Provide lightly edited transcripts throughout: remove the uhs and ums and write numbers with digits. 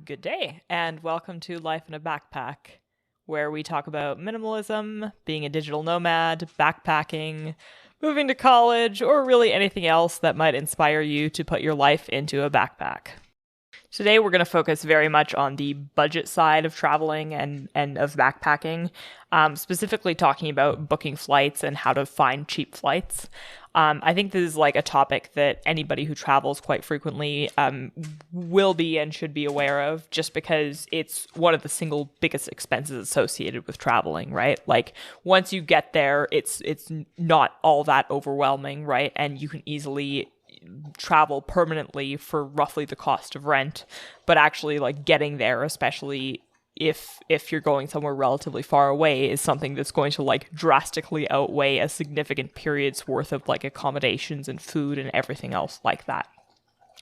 Good day, and welcome to Life in a Backpack, where we talk about minimalism, being a digital nomad, backpacking, moving to college, or really anything else that might inspire you to put your life into a backpack. Today, we're going to focus very much on the budget side of traveling and of backpacking, specifically talking about booking flights and how to find cheap flights. I think this is like a topic that anybody who travels quite frequently will be and should be aware of, just because it's one of the single biggest expenses associated with traveling, right? Like once you get there, it's not all that overwhelming, right? And you can easily travel permanently for roughly the cost of rent, but actually like getting there, especially if you're going somewhere relatively far away, is something that's going to like drastically outweigh a significant period's worth of like accommodations and food and everything else like that.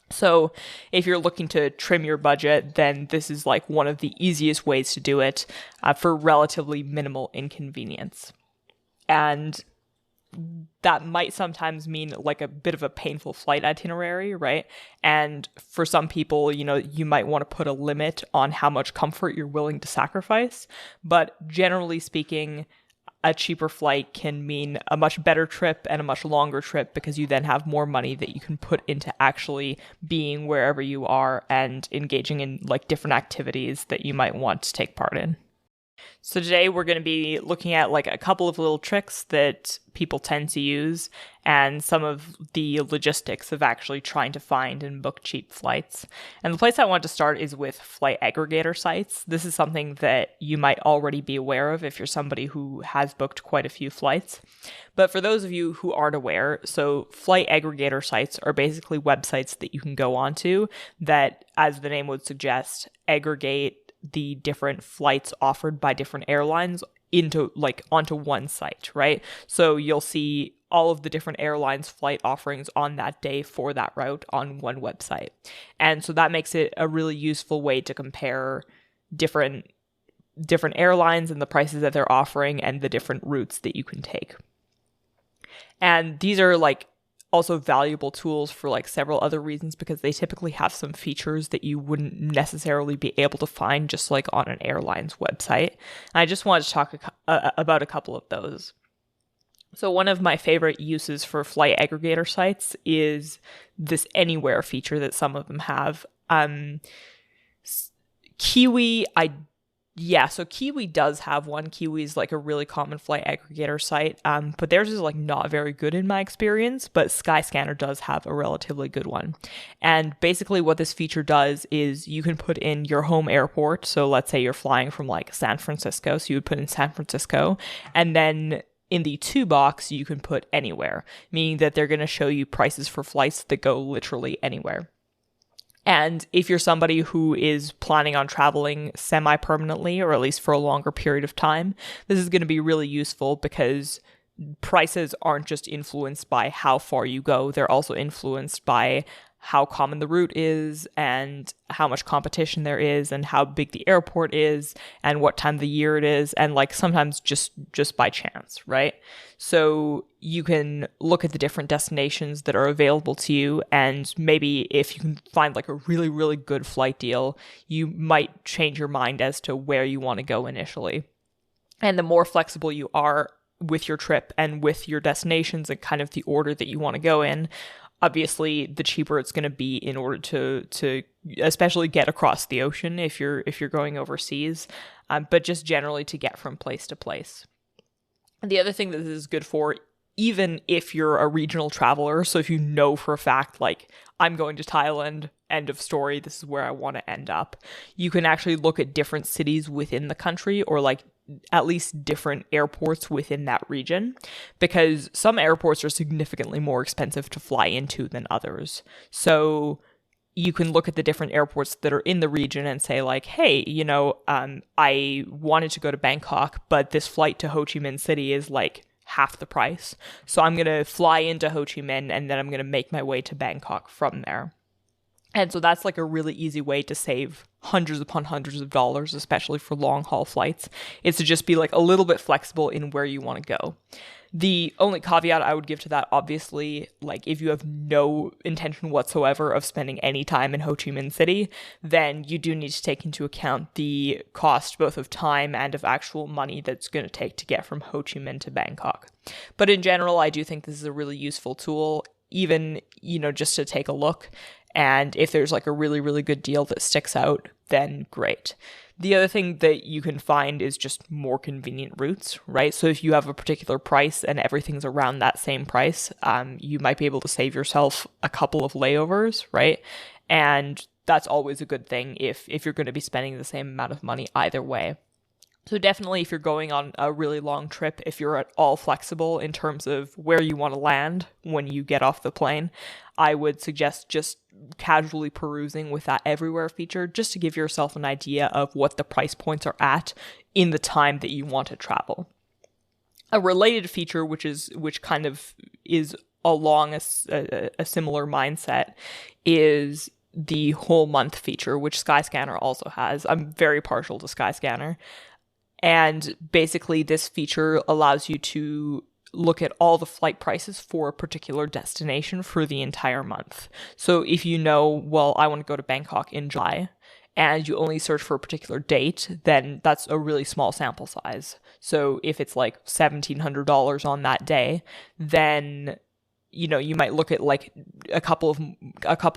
So if you're looking to trim your budget, then this is like one of the easiest ways to do it for relatively minimal inconvenience. And that might sometimes mean like a bit of a painful flight itinerary, right? And for some people, you might want to put a limit on how much comfort you're willing to sacrifice. But generally speaking, a cheaper flight can mean a much better trip and a much longer trip, because you then have more money that you can put into actually being wherever you are and engaging in like different activities that you might want to take part in. So today we're going to be looking at like a couple of little tricks that people tend to use and some of the logistics of actually trying to find and book cheap flights. And the place I want to start is with flight aggregator sites. This is something that you might already be aware of if you're somebody who has booked quite a few flights. But for those of you who aren't aware, so flight aggregator sites are basically websites that you can go onto that, as the name would suggest, aggregate the different flights offered by different airlines onto one site, right? So you'll see all of the different airlines' flight offerings on that day for that route on one website. And so that makes it a really useful way to compare different airlines and the prices that they're offering and the different routes that you can take. And these are like also valuable tools for like several other reasons, because they typically have some features that you wouldn't necessarily be able to find just like on an airline's website. And I just wanted to talk about a couple of those. So one of my favorite uses for flight aggregator sites is this anywhere feature that some of them have. Kiwi, so Kiwi does have one. Kiwi is like a really common flight aggregator site, but theirs is like not very good in my experience, but Skyscanner does have a relatively good one. And basically what this feature does is you can put in your home airport. So let's say you're flying from like San Francisco, so you would put in San Francisco, and then in the to box, you can put anywhere, meaning that they're going to show you prices for flights that go literally anywhere. And if you're somebody who is planning on traveling semi-permanently, or at least for a longer period of time, this is going to be really useful, because prices aren't just influenced by how far you go. They're also influenced by how common the route is and how much competition there is and how big the airport is and what time of the year it is, and like sometimes just by chance, right? So you can look at the different destinations that are available to you, and maybe if you can find like a really, really good flight deal, you might change your mind as to where you want to go initially. And the more flexible you are with your trip and with your destinations and kind of the order that you want to go in, obviously the cheaper it's going to be in order to especially get across the ocean if you're going overseas, but just generally to get from place to place. And the other thing that this is good for, even if you're a regional traveler, so if you know for a fact, like, I'm going to Thailand, end of story, this is where I want to end up, you can actually look at different cities within the country, or like at least different airports within that region, because some airports are significantly more expensive to fly into than others. So you can look at the different airports that are in the region and say like, hey, I wanted to go to Bangkok, but this flight to Ho Chi Minh City is like half the price. So I'm going to fly into Ho Chi Minh and then I'm going to make my way to Bangkok from there. And so that's like a really easy way to save hundreds upon hundreds of dollars, especially for long haul flights, is to just be like a little bit flexible in where you want to go. The only caveat I would give to that, obviously, like if you have no intention whatsoever of spending any time in Ho Chi Minh City, then you do need to take into account the cost both of time and of actual money that's going to take to get from Ho Chi Minh to Bangkok. But in general, I do think this is a really useful tool, even, just to take a look. And if there's like a really, really good deal that sticks out, then great. The other thing that you can find is just more convenient routes, right? So if you have a particular price and everything's around that same price, you might be able to save yourself a couple of layovers, right? And that's always a good thing if you're going to be spending the same amount of money either way. So definitely if you're going on a really long trip, if you're at all flexible in terms of where you want to land when you get off the plane, I would suggest just casually perusing with that everywhere feature just to give yourself an idea of what the price points are at in the time that you want to travel. A related feature, which kind of is along a similar mindset, is the whole month feature, which Skyscanner also has. I'm very partial to Skyscanner. And basically this feature allows you to look at all the flight prices for a particular destination for the entire month. So if you know, well, I want to go to Bangkok in July, and you only search for a particular date, then that's a really small sample size. So if it's like $1,700 on that day, then you might look at like a couple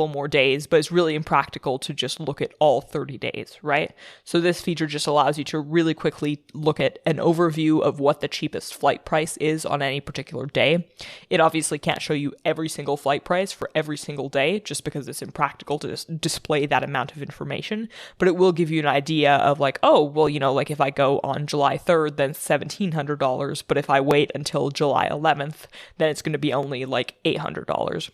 more days, but it's really impractical to just look at all 30 days, right? So this feature just allows you to really quickly look at an overview of what the cheapest flight price is on any particular day. It obviously can't show you every single flight price for every single day, just because it's impractical to just display that amount of information, but it will give you an idea of like, oh, well, like if I go on July 3rd, then $1,700, but if I wait until July 11th, then it's going to be only like $800.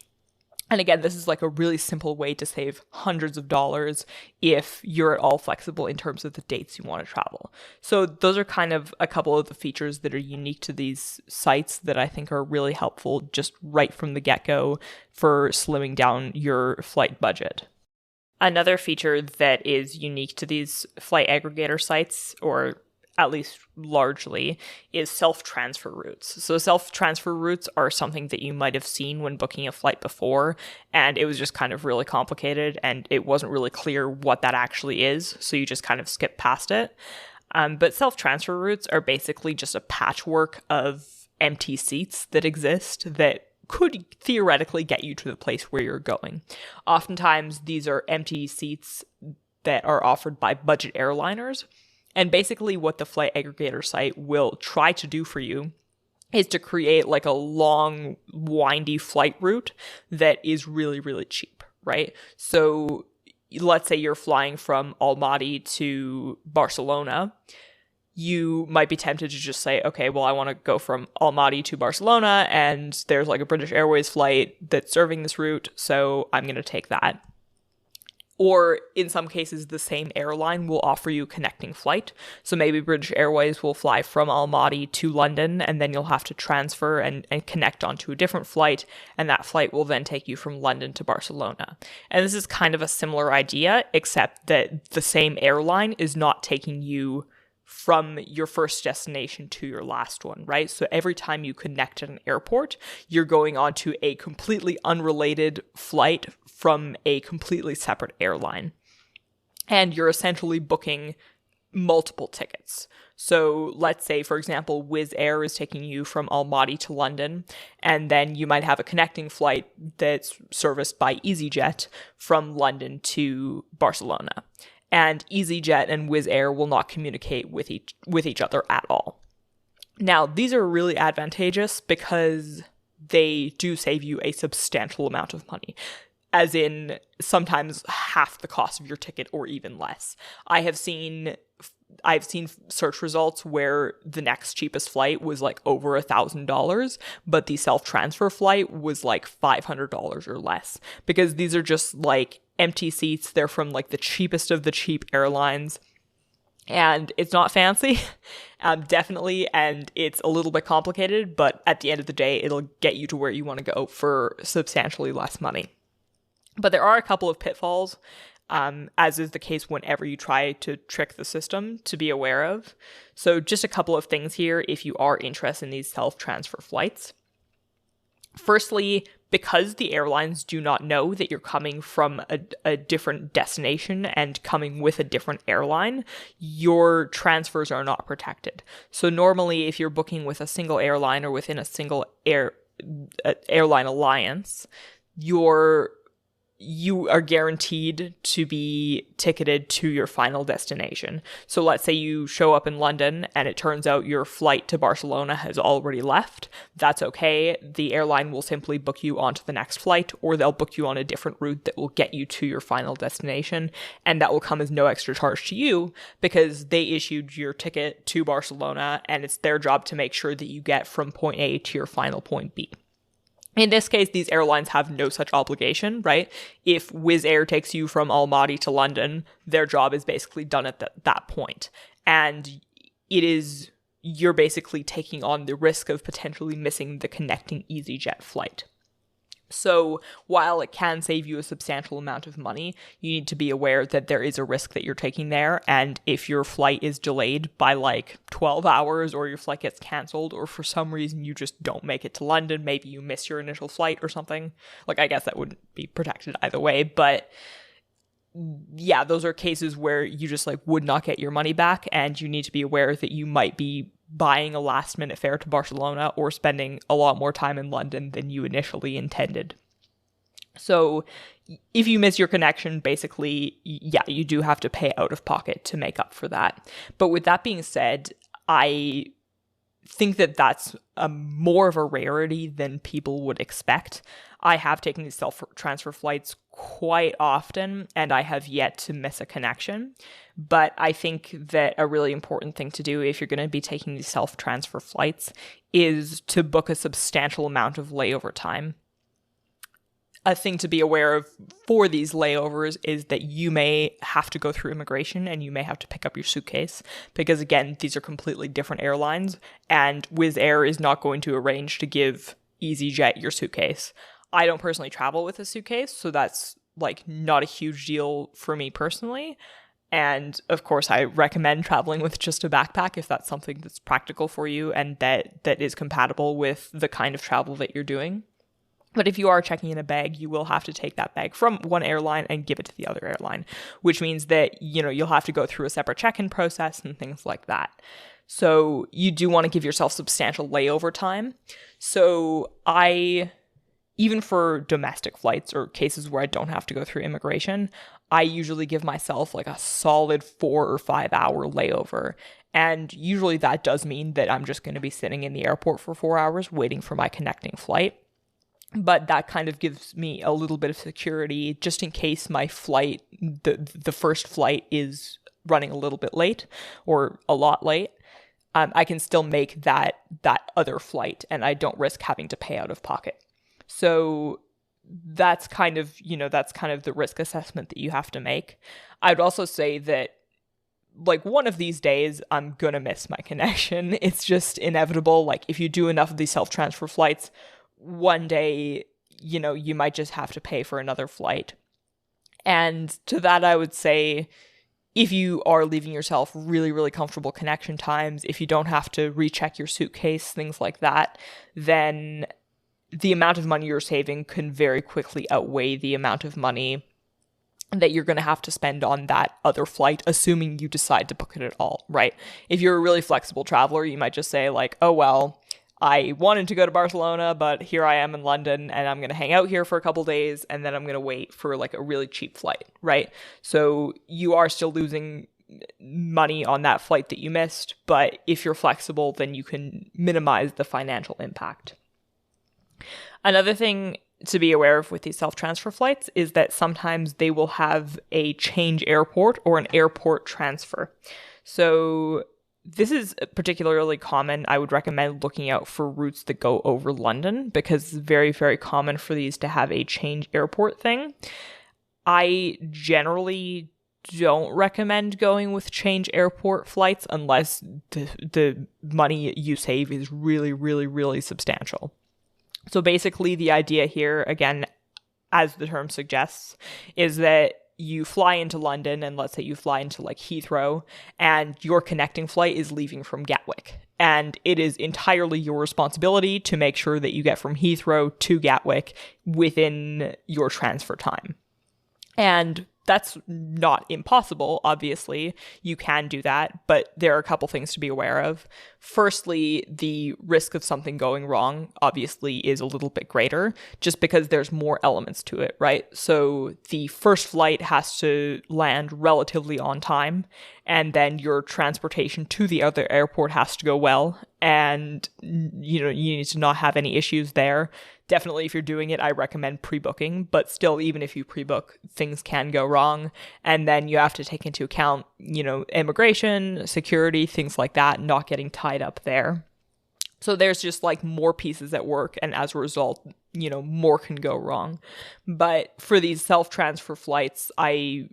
And again, this is like a really simple way to save hundreds of dollars if you're at all flexible in terms of the dates you want to travel. So those are kind of a couple of the features that are unique to these sites that I think are really helpful just right from the get-go for slimming down your flight budget. Another feature that is unique to these flight aggregator sites, or at least largely, is self-transfer routes. So self-transfer routes are something that you might have seen when booking a flight before, and it was just kind of really complicated, and it wasn't really clear what that actually is, so you just kind of skip past it. But self-transfer routes are basically just a patchwork of empty seats that exist that could theoretically get you to the place where you're going. Oftentimes, these are empty seats that are offered by budget airliners. And basically what the flight aggregator site will try to do for you is to create like a long, windy flight route that is really, really cheap, right? So let's say you're flying from Almaty to Barcelona. You might be tempted to just say, okay, well, I want to go from Almaty to Barcelona, and there's like a British Airways flight that's serving this route, so I'm going to take that. Or in some cases, the same airline will offer you a connecting flight. So maybe British Airways will fly from Almaty to London, and then you'll have to transfer and connect onto a different flight, and that flight will then take you from London to Barcelona. And this is kind of a similar idea, except that the same airline is not taking you from your first destination to your last one, right? So every time you connect at an airport, you're going on to a completely unrelated flight from a completely separate airline. And you're essentially booking multiple tickets. So let's say, for example, Wizz Air is taking you from Almaty to London, and then you might have a connecting flight that's serviced by EasyJet from London to Barcelona. And EasyJet and Wizz Air will not communicate with each other at all. Now, these are really advantageous because they do save you a substantial amount of money, as in sometimes half the cost of your ticket or even less. I've seen search results where the next cheapest flight was like over $1,000, but the self-transfer flight was like $500 or less, because these are just like empty seats. They're from like the cheapest of the cheap airlines, and it's not fancy, definitely, and it's a little bit complicated, but at the end of the day, it'll get you to where you want to go for substantially less money. But there are a couple of pitfalls. as is the case whenever you try to trick the system, to be aware of. So just a couple of things here if you are interested in these self-transfer flights. Firstly, because the airlines do not know that you're coming from a different destination and coming with a different airline, your transfers are not protected. So normally, if you're booking with a single airline or within a single airline alliance, you are guaranteed to be ticketed to your final destination. So let's say you show up in London and it turns out your flight to Barcelona has already left. That's okay. The airline will simply book you onto the next flight, or they'll book you on a different route that will get you to your final destination. And that will come as no extra charge to you because they issued your ticket to Barcelona and it's their job to make sure that you get from point A to your final point B. In this case, these airlines have no such obligation, right? If Wizz Air takes you from Almaty to London, their job is basically done at that point. And you're basically taking on the risk of potentially missing the connecting EasyJet flight. So while it can save you a substantial amount of money, you need to be aware that there is a risk that you're taking there. And if your flight is delayed by like 12 hours or your flight gets canceled or for some reason you just don't make it to London, maybe you miss your initial flight or something, like I guess that wouldn't be protected either way. But yeah, those are cases where you just like would not get your money back, and you need to be aware that you might be buying a last minute fare to Barcelona or spending a lot more time in London than you initially intended. So if you miss your connection, basically, yeah, you do have to pay out of pocket to make up for that. But with that being said, I think that that's more of a rarity than people would expect. I have taken these self-transfer flights quite often, and I have yet to miss a connection. But I think that a really important thing to do if you're going to be taking these self-transfer flights is to book a substantial amount of layover time. A thing to be aware of for these layovers is that you may have to go through immigration and you may have to pick up your suitcase because, again, these are completely different airlines, and Wizz Air is not going to arrange to give EasyJet your suitcase. I don't personally travel with a suitcase, so that's like not a huge deal for me personally. And of course, I recommend traveling with just a backpack if that's something that's practical for you and that is compatible with the kind of travel that you're doing. But if you are checking in a bag, you will have to take that bag from one airline and give it to the other airline, which means that, you'll have to go through a separate check-in process and things like that. So you do want to give yourself substantial layover time. So even for domestic flights or cases where I don't have to go through immigration, I usually give myself like a solid 4 or 5 hour layover. And usually that does mean that I'm just going to be sitting in the airport for 4 hours waiting for my connecting flight. But that kind of gives me a little bit of security just in case my flight, the first flight is running a little bit late or a lot late. I can still make that other flight and I don't risk having to pay out of pocket. So that's kind of the risk assessment that you have to make. I'd also say that like one of these days I'm going to miss my connection. It's just inevitable. Like if you do enough of these self-transfer flights, one day, you might just have to pay for another flight. And to that, I would say, if you are leaving yourself really, really comfortable connection times, if you don't have to recheck your suitcase, things like that, then the amount of money you're saving can very quickly outweigh the amount of money that you're going to have to spend on that other flight, assuming you decide to book it at all, right? If you're a really flexible traveler, you might just say like, oh, well, I wanted to go to Barcelona, but here I am in London and I'm going to hang out here for a couple days and then I'm going to wait for like a really cheap flight, right? So you are still losing money on that flight that you missed, but if you're flexible, then you can minimize the financial impact. Another thing to be aware of with these self-transfer flights is that sometimes they will have a change airport or an airport transfer. So this is particularly common. I would recommend looking out for routes that go over London because it's very, very common for these to have a change airport thing. I generally don't recommend going with change airport flights unless the money you save is really, really, really substantial. So basically the idea here, again, as the term suggests, is that you fly into London, and let's say you fly into like Heathrow, and your connecting flight is leaving from Gatwick. And it is entirely your responsibility to make sure that you get from Heathrow to Gatwick within your transfer time. And that's not impossible, obviously. You can do that, but there are a couple things to be aware of. Firstly, the risk of something going wrong obviously is a little bit greater just because there's more elements to it, right? So the first flight has to land relatively on time, and then your transportation to the other airport has to go well, and you need to not have any issues there. Definitely, if you're doing it, I recommend pre-booking, but still, even if you pre-book, things can go wrong. And then you have to take into account, immigration, security, things like that, not getting tied up there. So there's just like more pieces at work, and as a result, more can go wrong. But for these self-transfer flights, I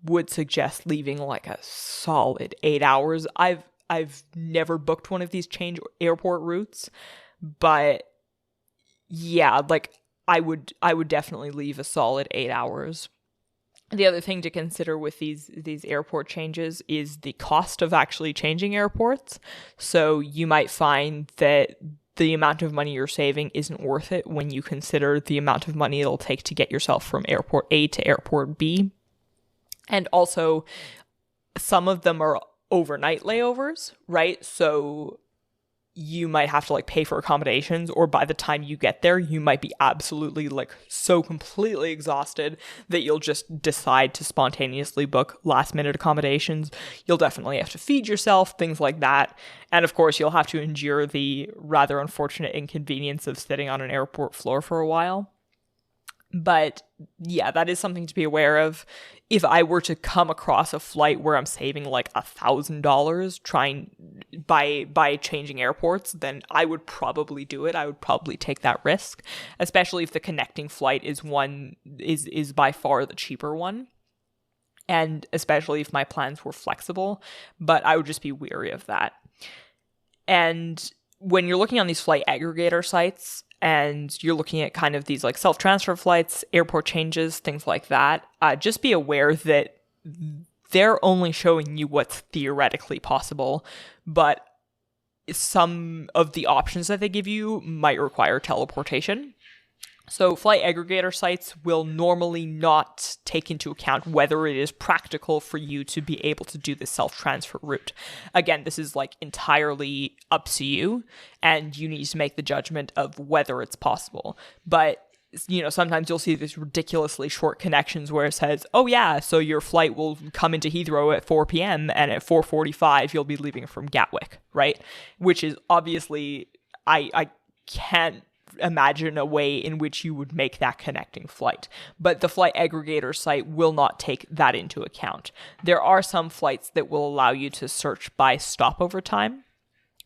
would suggest leaving like a solid 8 hours. I've never booked one of these change airport routes, but yeah, like I would definitely leave a solid 8 hours. The other thing to consider with these airport changes is the cost of actually changing airports. So you might find that the amount of money you're saving isn't worth it when you consider the amount of money it'll take to get yourself from airport A to airport B. And also, some of them are overnight layovers, right? So you might have to like pay for accommodations, or by the time you get there, you might be absolutely like so completely exhausted that you'll just decide to spontaneously book last minute accommodations. You'll definitely have to feed yourself, things like that. And of course, you'll have to endure the rather unfortunate inconvenience of sitting on an airport floor for a while. But yeah, that is something to be aware of. If I were to come across a flight where I'm saving like $1,000 trying by changing airports, then I would probably do it. I would probably take that risk, especially if the connecting flight is by far the cheaper one, and especially if my plans were flexible. But I would just be wary of that. And when you're looking on these flight aggregator sites, and you're looking at kind of these like self-transfer flights, airport changes, things like that, just be aware that they're only showing you what's theoretically possible, but some of the options that they give you might require teleportation. So flight aggregator sites will normally not take into account whether it is practical for you to be able to do this self-transfer route. Again, this is like entirely up to you, and you need to make the judgment of whether it's possible. But sometimes you'll see these ridiculously short connections where it says, oh yeah, so your flight will come into Heathrow at 4 p.m. and at 4:45 you'll be leaving from Gatwick, right? Which is obviously, I can't imagine a way in which you would make that connecting flight. But the flight aggregator site will not take that into account. There are some flights that will allow you to search by stopover time.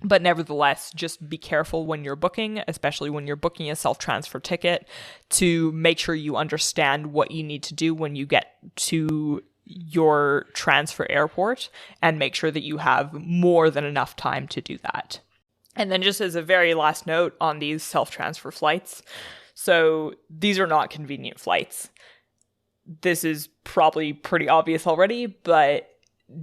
But nevertheless, just be careful when you're booking, especially when you're booking a self-transfer ticket, to make sure you understand what you need to do when you get to your transfer airport, and make sure that you have more than enough time to do that. And then just as a very last note on these self-transfer flights, so these are not convenient flights. This is probably pretty obvious already, but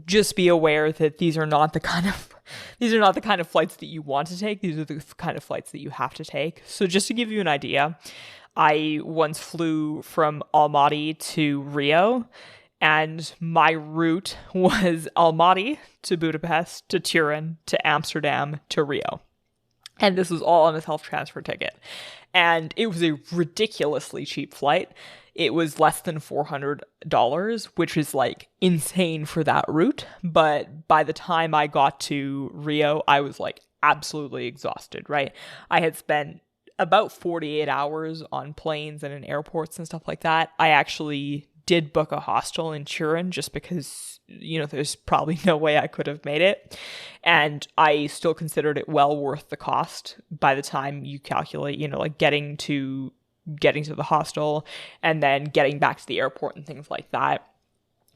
just be aware that these are not the kind of flights that you want to take. These are the kind of flights that you have to take. So just to give you an idea, I once flew from Almaty to Rio, and my route was Almaty to Budapest to Turin to Amsterdam to Rio. And this was all on a self-transfer ticket. And it was a ridiculously cheap flight. It was less than $400, which is like insane for that route. But by the time I got to Rio, I was like absolutely exhausted, right? I had spent about 48 hours on planes and in airports and stuff like that. I actually did book a hostel in Turin just because, there's probably no way I could have made it. And I still considered it well worth the cost by the time you calculate, like getting to the hostel and then getting back to the airport and things like that.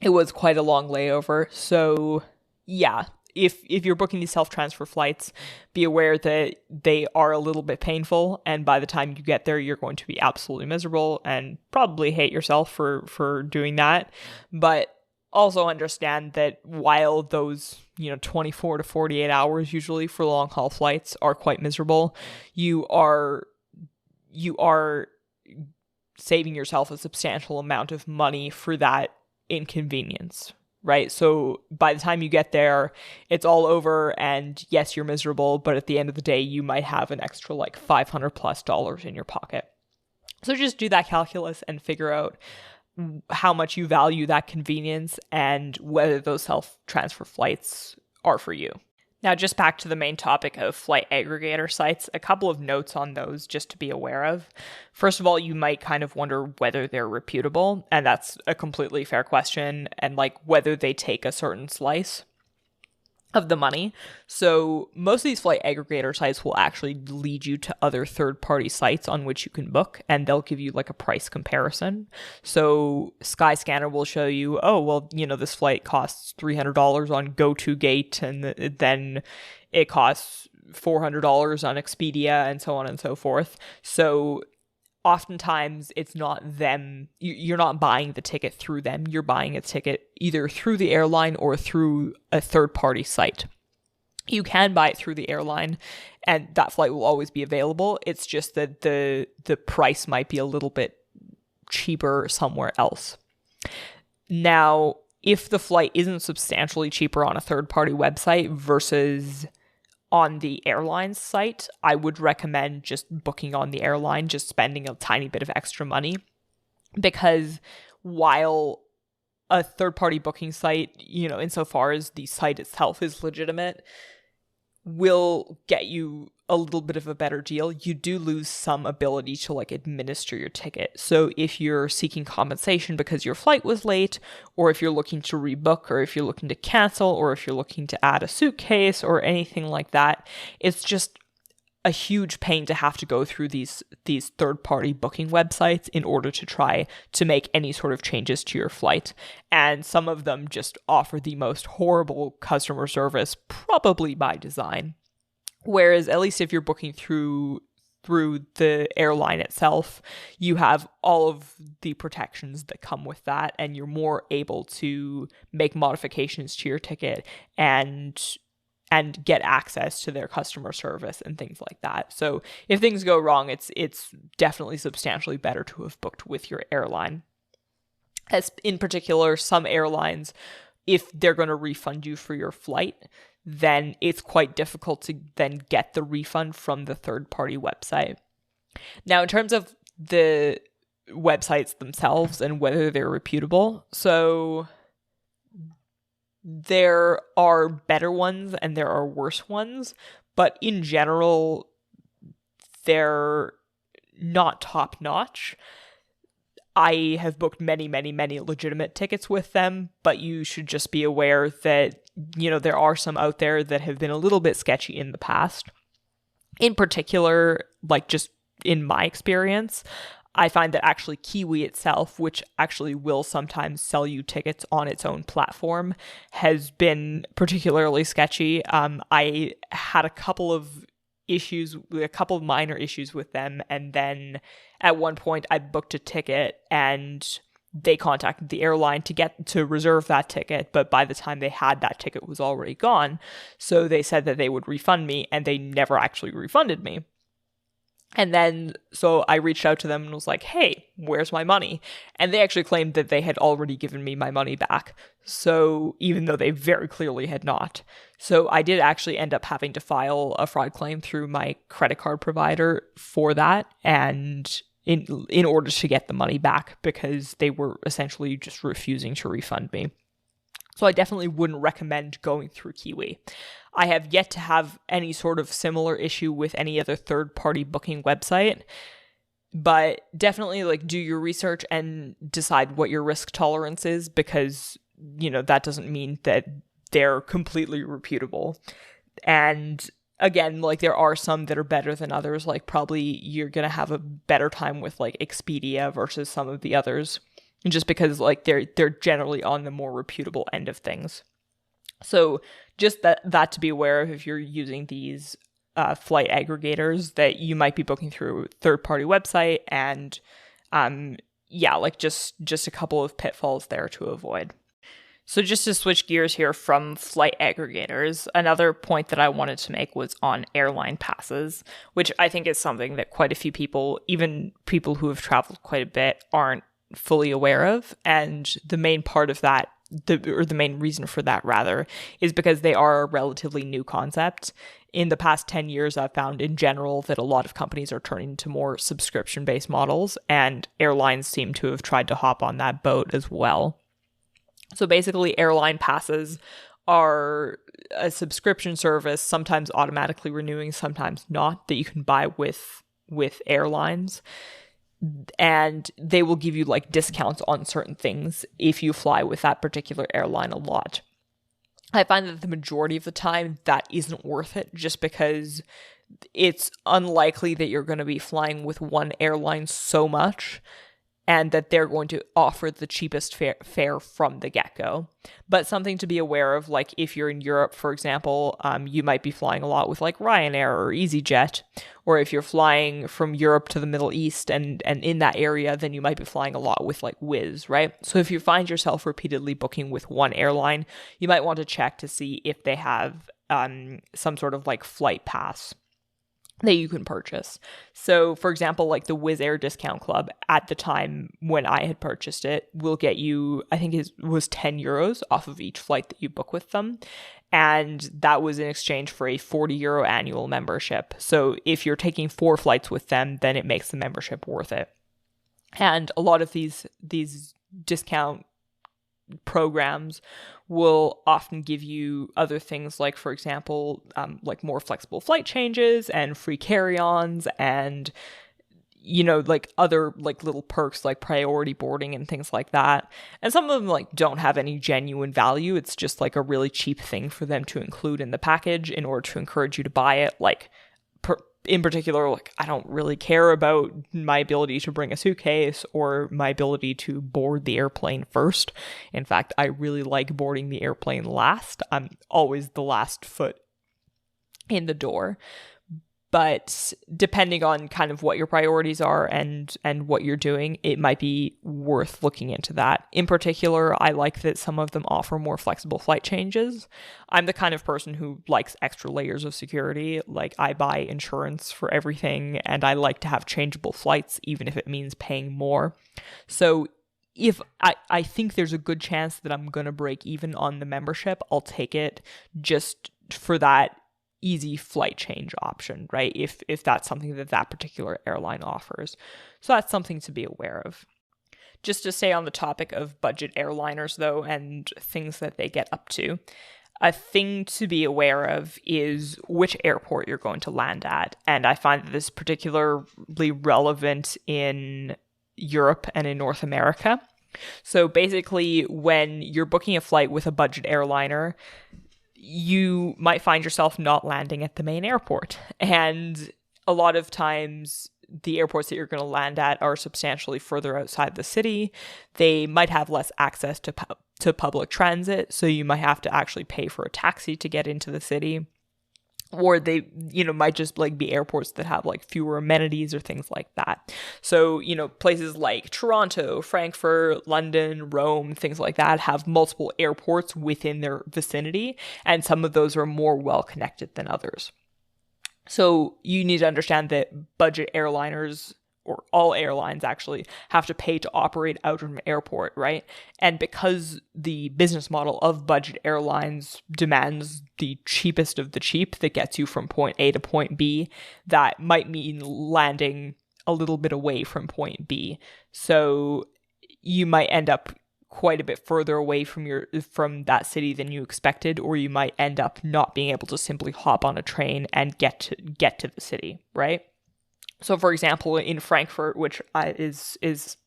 It was quite a long layover. So yeah, if you're booking these self-transfer flights, be aware that they are a little bit painful, and by the time you get there, you're going to be absolutely miserable and probably hate yourself for doing that. But also understand that while those 24 to 48 hours usually for long haul flights are quite miserable, you are saving yourself a substantial amount of money for that inconvenience, right? So by the time you get there, it's all over, and yes, you're miserable, but at the end of the day, you might have an extra like $500+ in your pocket. So just do that calculus and figure out how much you value that convenience and whether those self-transfer flights are for you. Now, just back to the main topic of flight aggregator sites, a couple of notes on those just to be aware of. First of all, you might kind of wonder whether they're reputable, and that's a completely fair question, and like whether they take a certain slice of the money. So most of these flight aggregator sites will actually lead you to other third-party sites on which you can book, and they'll give you like a price comparison. So Skyscanner will show you, oh, well, this flight costs $300 on GoToGate, and then it costs $400 on Expedia, and so on and so forth. So oftentimes it's not them, you're not buying the ticket through them, you're buying a ticket either through the airline or through a third-party site. You can buy it through the airline, and that flight will always be available. It's just that the price might be a little bit cheaper somewhere else. Now, if the flight isn't substantially cheaper on a third-party website versus on the airline site, I would recommend just booking on the airline, just spending a tiny bit of extra money, because while a third-party booking site, insofar as the site itself is legitimate, will get you a little bit of a better deal, you do lose some ability to like administer your ticket. So if you're seeking compensation because your flight was late, or if you're looking to rebook, or if you're looking to cancel, or if you're looking to add a suitcase or anything like that, it's just a huge pain to have to go through these third-party booking websites in order to try to make any sort of changes to your flight. And some of them just offer the most horrible customer service, probably by design. Whereas at least if you're booking through the airline itself, you have all of the protections that come with that, and you're more able to make modifications to your ticket and get access to their customer service and things like that. So if things go wrong, it's definitely substantially better to have booked with your airline. As in particular, some airlines, if they're going to refund you for your flight, then it's quite difficult to then get the refund from the third-party website. Now, in terms of the websites themselves and whether they're reputable, so there are better ones and there are worse ones, but in general, they're not top-notch. I have booked many, many, many legitimate tickets with them, but you should just be aware that, there are some out there that have been a little bit sketchy in the past. In particular, like just in my experience, I find that actually Kiwi itself, which actually will sometimes sell you tickets on its own platform, has been particularly sketchy. I had a couple of minor issues with them, and then at one point I booked a ticket and they contacted the airline to reserve that ticket, but by the time they had that ticket was already gone. So they said that they would refund me, and they never actually refunded me. And then, so I reached out to them and was like, hey, where's my money? And they actually claimed that they had already given me my money back. So even though they very clearly had not. So I did actually end up having to file a fraud claim through my credit card provider for that, and in order to get the money back, because they were essentially just refusing to refund me. So I definitely wouldn't recommend going through Kiwi. I have yet to have any sort of similar issue with any other third-party booking website, but definitely like do your research and decide what your risk tolerance is, because, that doesn't mean that they're completely reputable. And again, like there are some that are better than others, like probably you're going to have a better time with like Expedia versus some of the others, just because like they're generally on the more reputable end of things. So just that to be aware of if you're using these flight aggregators, that you might be booking through a third-party website, and like just a couple of pitfalls there to avoid. So just to switch gears here from flight aggregators, another point that I wanted to make was on airline passes, which I think is something that quite a few people, even people who have traveled quite a bit, aren't fully aware of. And the main part of that, the main reason for that rather, is because they are a relatively new concept. In the past 10 years, I've found in general that a lot of companies are turning to more subscription-based models, and airlines seem to have tried to hop on that boat as well. So basically, airline passes are a subscription service, sometimes automatically renewing, sometimes not, that you can buy with airlines. And they will give you like discounts on certain things if you fly with that particular airline a lot. I find that the majority of the time that isn't worth it, just because it's unlikely that you're going to be flying with one airline so much, and that they're going to offer the cheapest fare from the get-go. But something to be aware of, like if you're in Europe, for example, you might be flying a lot with like Ryanair or EasyJet. Or if you're flying from Europe to the Middle East and in that area, then you might be flying a lot with like Wizz, right? So if you find yourself repeatedly booking with one airline, you might want to check to see if they have some sort of like flight pass that you can purchase. So for example, like the Wizz Air Discount Club at the time when I had purchased it will get you, I think it was 10 euros off of each flight that you book with them. And that was in exchange for a 40 euro annual membership. So if you're taking 4 flights with them, then it makes the membership worth it. And a lot of these discount programs will often give you other things like, for example, like more flexible flight changes and free carry-ons and, you know, like other like little perks like priority boarding and things like that. And some of them like don't have any genuine value. It's just like a really cheap thing for them to include in the package in order to encourage you to buy it. Like in particular, like I don't really care about my ability to bring a suitcase or my ability to board the airplane first. In fact, I really like boarding the airplane last. I'm always the last foot in the door. But depending on kind of what your priorities are and what you're doing, it might be worth looking into that. In particular, I like that some of them offer more flexible flight changes. I'm the kind of person who likes extra layers of security. Like I buy insurance for everything, and I like to have changeable flights, even if it means paying more. So if I think there's a good chance that I'm going to break even on the membership, I'll take it just for that easy flight change option, right? If that's something that particular airline offers. So that's something to be aware of. Just to stay on the topic of budget airliners though, and things that they get up to, a thing to be aware of is which airport you're going to land at. And I find that this is particularly relevant in Europe and in North America. So basically, when you're booking a flight with a budget airliner, you might find yourself not landing at the main airport. And a lot of times, the airports that you're going to land at are substantially further outside the city. They might have less access to public transit, so you might have to actually pay for a taxi to get into the city. Or they, might just like be airports that have like fewer amenities or things like that. So, places like Toronto, Frankfurt, London, Rome, things like that have multiple airports within their vicinity. And some of those are more well connected than others. So you need to understand that budget airliners, or all airlines actually, have to pay to operate out of an airport, right? And because the business model of budget airlines demands the cheapest of the cheap that gets you from point A to point B, that might mean landing a little bit away from point B. So you might end up quite a bit further away from that city than you expected, or you might end up not being able to simply hop on a train and get to the city, right? So, for example, in Frankfurt, which is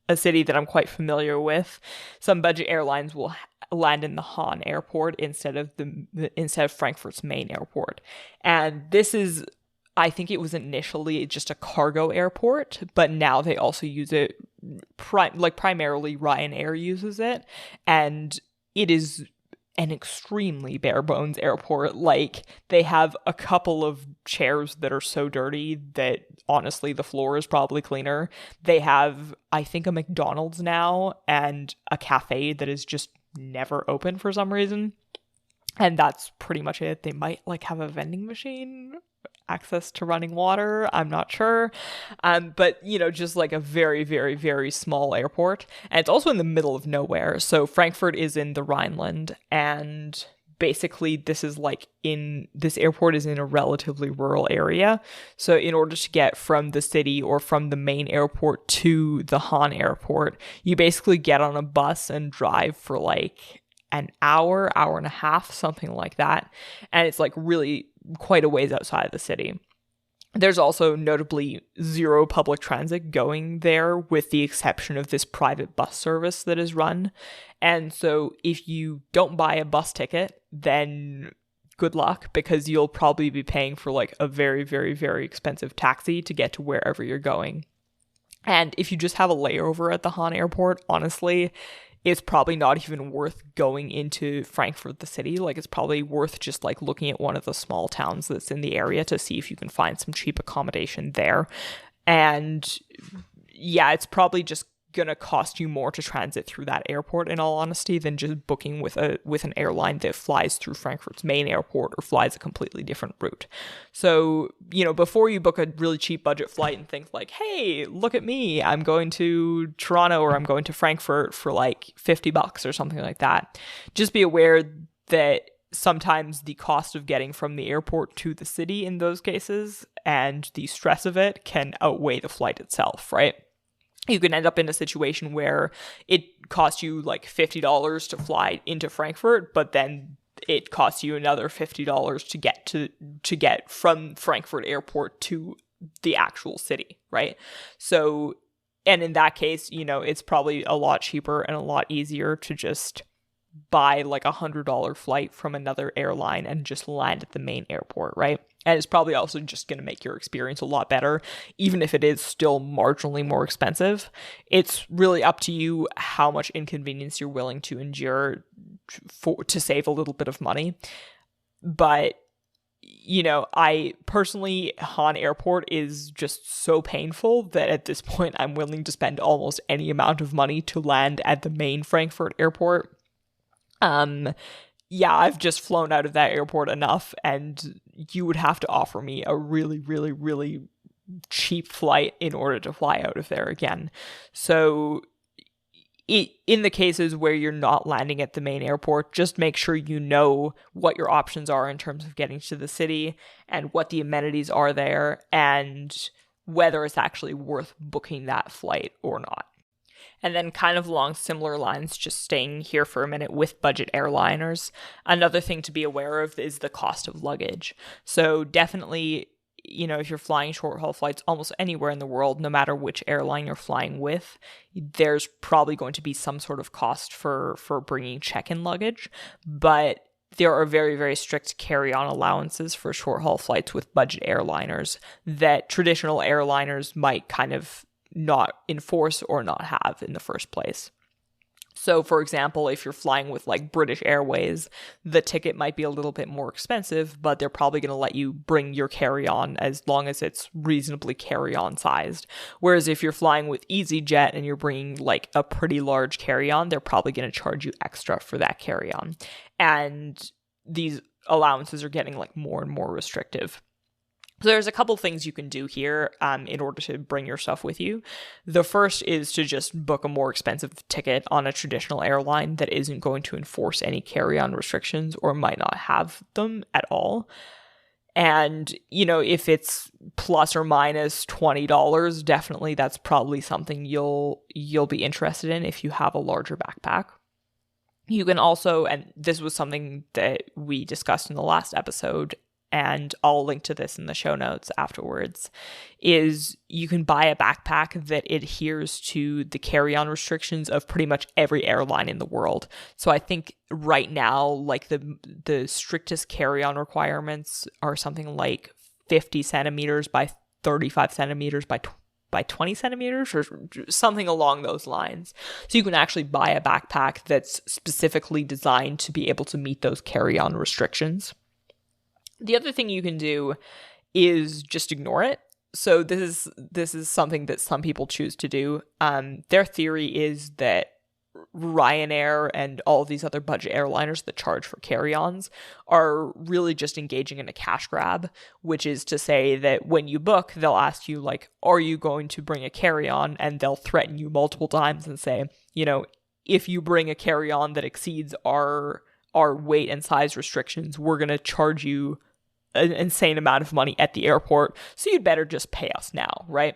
a city that I'm quite familiar with, some budget airlines will land in the Hahn airport instead of Frankfurt's main airport. And this is, I think it was initially just a cargo airport, but now they also use it, primarily Ryanair uses it, and it is an extremely bare bones airport. Like, they have a couple of chairs that are so dirty that honestly the floor is probably cleaner. They have, I think, a McDonald's now and a cafe that is just never open for some reason. And that's pretty much it. They might like have a vending machine, access to running water, I'm not sure. But, you know, just like a very, very, very small airport. And it's also in the middle of nowhere. So Frankfurt is in the Rhineland, and basically this airport is in a relatively rural area. So in order to get from the city or from the main airport to the Hahn airport, you basically get on a bus and drive for like an hour and a half, something like that. And it's like really quite a ways outside of the city. There's also notably zero public transit going there, with the exception of this private bus service that is run. And so if you don't buy a bus ticket, then good luck, because you'll probably be paying for like a very, very, very expensive taxi to get to wherever you're going. And if you just have a layover at the Hahn airport, honestly, it's probably not even worth going into Frankfurt, the city. Like, it's probably worth just like looking at one of the small towns that's in the area to see if you can find some cheap accommodation there. And yeah, it's probably just gonna cost you more to transit through that airport, in all honesty, than just booking with an airline that flies through Frankfurt's main airport or flies a completely different route. So, you know, before you book a really cheap budget flight and think like, hey, look at me, I'm going to Toronto or I'm going to Frankfurt for like $50 or something like that, just be aware that sometimes the cost of getting from the airport to the city in those cases and the stress of it can outweigh the flight itself, right? You can end up in a situation where it costs you like $50 to fly into Frankfurt, but then it costs you another $50 to get from Frankfurt airport to the actual city, right? So, and in that case, you know, it's probably a lot cheaper and a lot easier to just buy like $100 flight from another airline and just land at the main airport, right? And it's probably also just going to make your experience a lot better, even if it is still marginally more expensive. It's really up to you how much inconvenience you're willing to endure to save a little bit of money. But, you know, I personally, Hahn Airport is just so painful that at this point I'm willing to spend almost any amount of money to land at the main Frankfurt airport. Yeah, I've just flown out of that airport enough, and you would have to offer me a really, really, really cheap flight in order to fly out of there again. So in the cases where you're not landing at the main airport, just make sure you know what your options are in terms of getting to the city and what the amenities are there and whether it's actually worth booking that flight or not. And then kind of along similar lines, just staying here for a minute with budget airliners, another thing to be aware of is the cost of luggage. So definitely, you know, if you're flying short-haul flights almost anywhere in the world, no matter which airline you're flying with, there's probably going to be some sort of cost for bringing check-in luggage. But there are very, very strict carry-on allowances for short-haul flights with budget airliners that traditional airliners might kind of not enforce or not have in the first place. So, for example, if you're flying with like British Airways, the ticket might be a little bit more expensive, but they're probably going to let you bring your carry-on as long as it's reasonably carry-on sized. Whereas if you're flying with EasyJet and you're bringing like a pretty large carry-on, they're probably going to charge you extra for that carry-on. And these allowances are getting like more and more restrictive. So there's a couple things you can do here in order to bring your stuff with you. The first is to just book a more expensive ticket on a traditional airline that isn't going to enforce any carry-on restrictions or might not have them at all. And, you know, if it's plus or minus $20, definitely that's probably something you'll be interested in if you have a larger backpack. You can also, and this was something that we discussed in the last episode, and I'll link to this in the show notes afterwards, is you can buy a backpack that adheres to the carry-on restrictions of pretty much every airline in the world. So I think right now, like the strictest carry-on requirements are something like 50 centimeters by 35 centimeters by by 20 centimeters or something along those lines. So you can actually buy a backpack that's specifically designed to be able to meet those carry-on restrictions. The other thing you can do is just ignore it. So this is something that some people choose to do. Their theory is that Ryanair and all these other budget airliners that charge for carry-ons are really just engaging in a cash grab, which is to say that when you book, they'll ask you, like, are you going to bring a carry-on? And they'll threaten you multiple times and say, you know, if you bring a carry-on that exceeds our weight and size restrictions, we're going to charge you an insane amount of money at the airport, so you'd better just pay us now, right?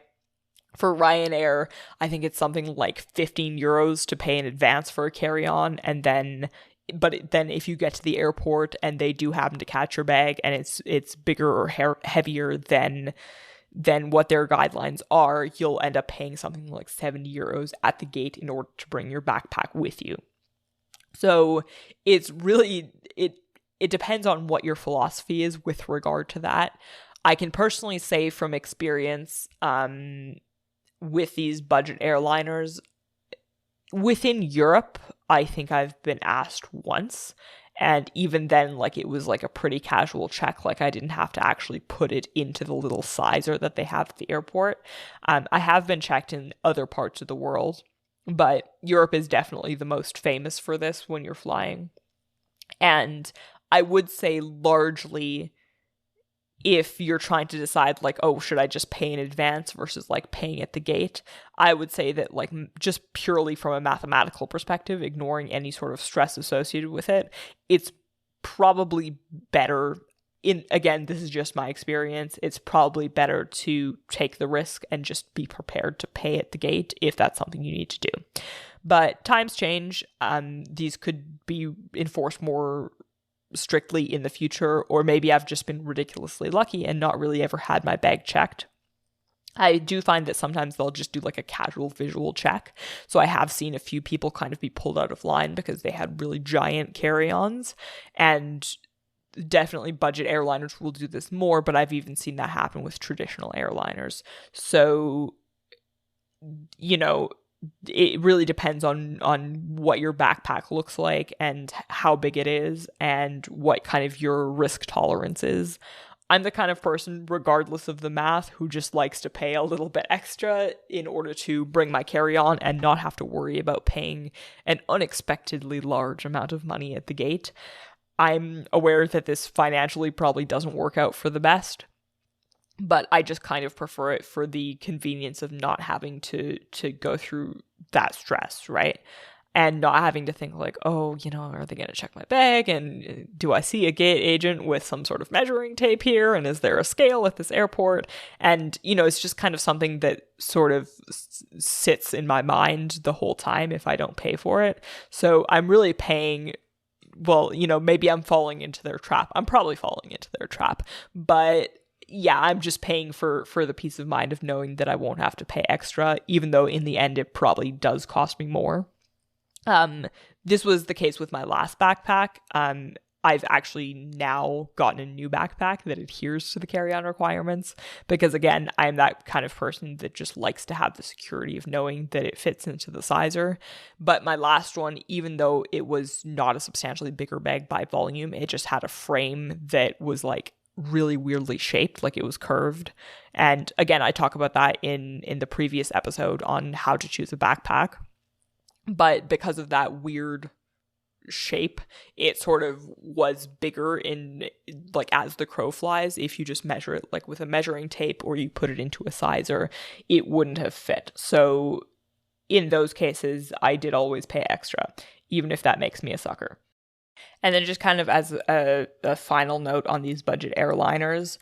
For Ryanair, I think it's something like 15 euros to pay in advance for a carry-on, and then if you get to the airport and they do happen to catch your bag and it's bigger or heavier than what their guidelines are, you'll end up paying something like 70 euros at the gate in order to bring your backpack with you. So it's really, it depends on what your philosophy is with regard to that. I can personally say from experience, with these budget airliners, within Europe, I think I've been asked once. And even then, like, it was like a pretty casual check. Like, I didn't have to actually put it into the little sizer that they have at the airport. I have been checked in other parts of the world, but Europe is definitely the most famous for this when you're flying. And I would say largely, if you're trying to decide, like, oh, should I just pay in advance versus, like, paying at the gate, I would say that, like, just purely from a mathematical perspective, ignoring any sort of stress associated with it, it's probably better, again, this is just my experience, it's probably better to take the risk and just be prepared to pay at the gate if that's something you need to do. But times change. These could be enforced more strictly in the future, or maybe I've just been ridiculously lucky and not really ever had my bag checked. I do find that sometimes they'll just do like a casual visual check. So I have seen a few people kind of be pulled out of line because they had really giant carry-ons, and definitely budget airliners will do this more, but I've even seen that happen with traditional airliners. So, you know, it really depends on what your backpack looks like and how big it is and what kind of your risk tolerance is. I'm the kind of person, regardless of the math, who just likes to pay a little bit extra in order to bring my carry-on and not have to worry about paying an unexpectedly large amount of money at the gate. I'm aware that this financially probably doesn't work out for the best, but I just kind of prefer it for the convenience of not having to go through that stress, right? And not having to think like, oh, you know, are they going to check my bag? And do I see a gate agent with some sort of measuring tape here? And is there a scale at this airport? And, you know, it's just kind of something that sort of sits in my mind the whole time if I don't pay for it. So I'm really paying, well, you know, maybe I'm falling into their trap. I'm probably falling into their trap, but yeah, I'm just paying for the peace of mind of knowing that I won't have to pay extra, even though in the end it probably does cost me more. This was the case with my last backpack. I've actually now gotten a new backpack that adheres to the carry-on requirements because, again, I'm that kind of person that just likes to have the security of knowing that it fits into the sizer. But my last one, even though it was not a substantially bigger bag by volume, it just had a frame that was like really weirdly shaped, like it was curved. And again, I talk about that in the previous episode on how to choose a backpack. But because of that weird shape, it sort of was bigger in, like, as the crow flies. If you just measure it like with a measuring tape or you put it into a sizer, it wouldn't have fit. So in those cases, I did always pay extra, even if that makes me a sucker. And then just kind of as a final note on these budget airliners,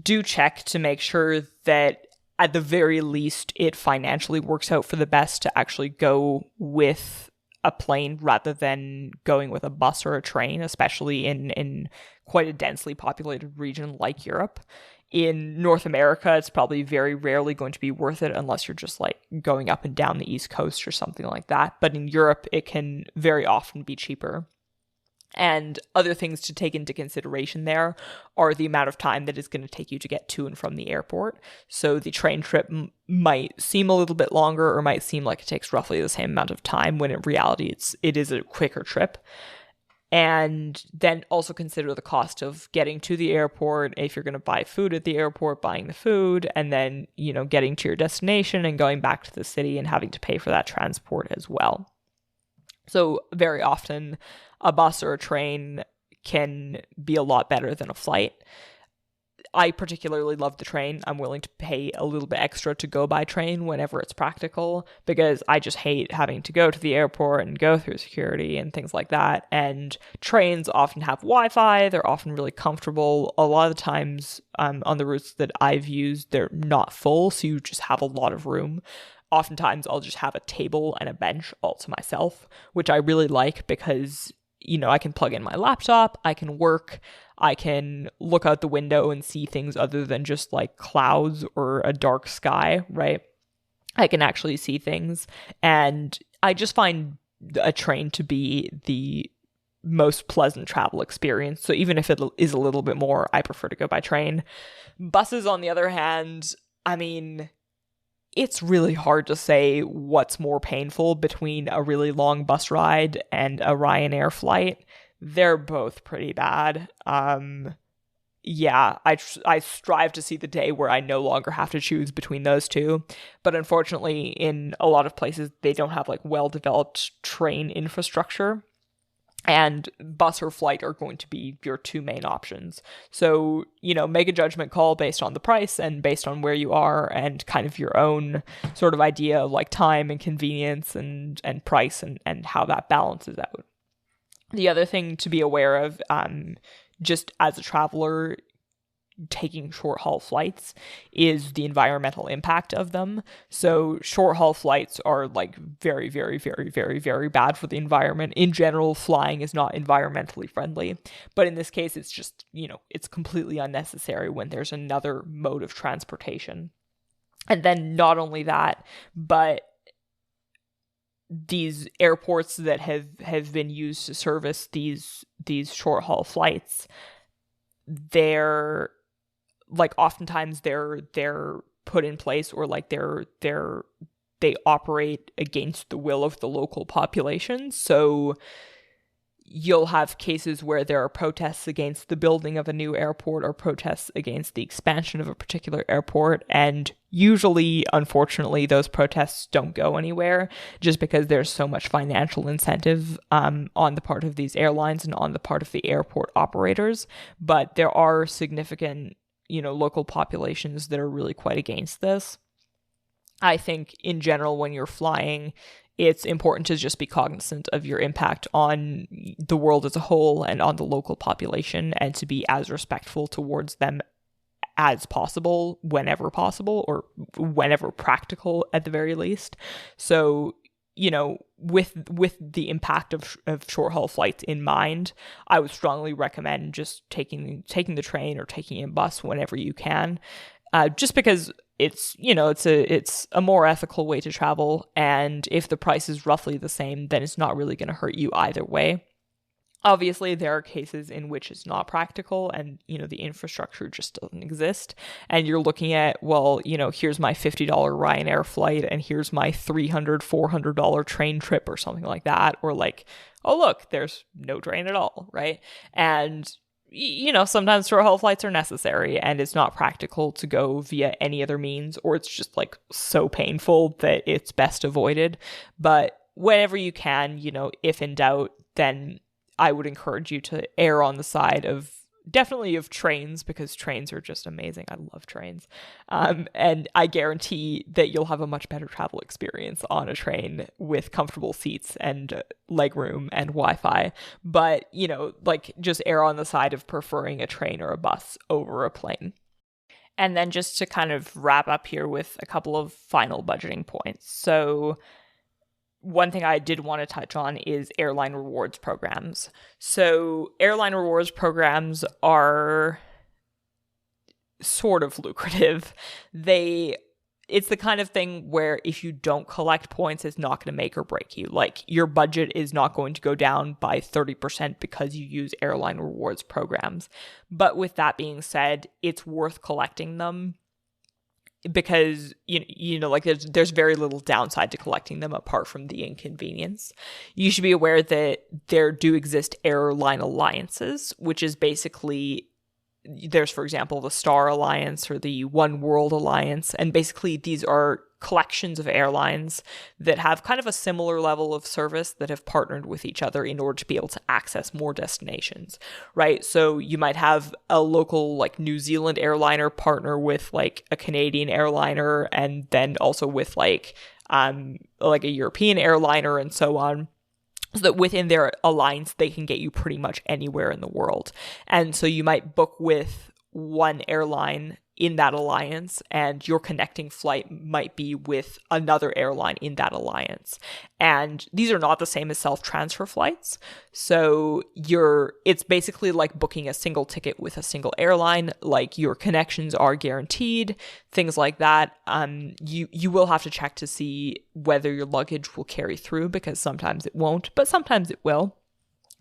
do check to make sure that at the very least it financially works out for the best to actually go with a plane rather than going with a bus or a train, especially in quite a densely populated region like Europe. In North America, it's probably very rarely going to be worth it unless you're just like going up and down the East Coast or something like that. But in Europe, it can very often be cheaper. And other things to take into consideration there are the amount of time that it's going to take you to get to and from the airport. So the train trip might seem a little bit longer, or might seem like it takes roughly the same amount of time, when in reality it is a quicker trip. And then also consider the cost of getting to the airport. If you're going to buy food at the airport, buying the food, and then, getting to your destination and going back to the city and having to pay for that transport as well. So very often a bus or a train can be a lot better than a flight. I particularly love the train. I'm willing to pay a little bit extra to go by train whenever it's practical, because I just hate having to go to the airport and go through security and things like that. And trains often have Wi-Fi. They're often really comfortable. A lot of the times on the routes that I've used, they're not full, so you just have a lot of room. Oftentimes I'll just have a table and a bench all to myself, which I really like, because I can plug in my laptop, I can work, I can look out the window and see things other than just like clouds or a dark sky, right? I can actually see things. And I just find a train to be the most pleasant travel experience. So even if it is a little bit more, I prefer to go by train. Buses, on the other hand, it's really hard to say what's more painful between a really long bus ride and a Ryanair flight. They're both pretty bad. I strive to see the day where I no longer have to choose between those two. But unfortunately, in a lot of places, they don't have like well-developed train infrastructure. And bus or flight are going to be your two main options. So, make a judgment call based on the price and based on where you are, and kind of your own sort of idea of like time and convenience and price and how that balances out. The other thing to be aware of, just as a traveler taking short haul flights, is the environmental impact of them. So short haul flights are like very, very, very, very, very bad for the environment. In general, flying is not environmentally friendly, but in this case, it's just, it's completely unnecessary when there's another mode of transportation. And then not only that, but these airports that have been used to service these short haul flights, they're like oftentimes they're put in place, or like they operate against the will of the local population. So you'll have cases where there are protests against the building of a new airport, or protests against the expansion of a particular airport. And usually, unfortunately, those protests don't go anywhere, just because there's so much financial incentive on the part of these airlines and on the part of the airport operators. But there are significant, local populations that are really quite against this. I think in general, when you're flying, it's important to just be cognizant of your impact on the world as a whole and on the local population, and to be as respectful towards them as possible, whenever possible, or whenever practical at the very least. So, with the impact of short haul flights in mind, I would strongly recommend just taking the train or taking a bus whenever you can, just because it's a more ethical way to travel, and if the price is roughly the same, then it's not really going to hurt you either way. Obviously, there are cases in which it's not practical and, the infrastructure just doesn't exist. And you're looking at, well, here's my $50 Ryanair flight and here's my $300, $400 train trip or something like that. Or like, oh, look, there's no train at all, right? And, sometimes short haul flights are necessary and it's not practical to go via any other means, or it's just like so painful that it's best avoided. But whenever you can, if in doubt, then I would encourage you to err on the side of trains, because trains are just amazing. I love trains. And I guarantee that you'll have a much better travel experience on a train with comfortable seats and legroom and Wi-Fi. But, just err on the side of preferring a train or a bus over a plane. And then just to kind of wrap up here with a couple of final budgeting points. So one thing I did want to touch on is airline rewards programs. So airline rewards programs are sort of lucrative. They it's the kind of thing where if you don't collect points, it's not going to make or break you. Like, your budget is not going to go down by 30% because you use airline rewards programs. But with that being said, it's worth collecting them because, like there's very little downside to collecting them apart from the inconvenience. You should be aware that there do exist airline alliances, which is basically, there's, for example, the Star Alliance or the One World Alliance. And basically these are collections of airlines that have kind of a similar level of service that have partnered with each other in order to be able to access more destinations, right? So you might have a local like New Zealand airliner partner with like a Canadian airliner, and then also with like a European airliner and so on. So that within their alliance, they can get you pretty much anywhere in the world. And so you might book with one airline in that alliance, and your connecting flight might be with another airline in that alliance. And these are not the same as self-transfer flights. So it's basically like booking a single ticket with a single airline. Like, your connections are guaranteed, things like that. You will have to check to see whether your luggage will carry through, because sometimes it won't, but sometimes it will,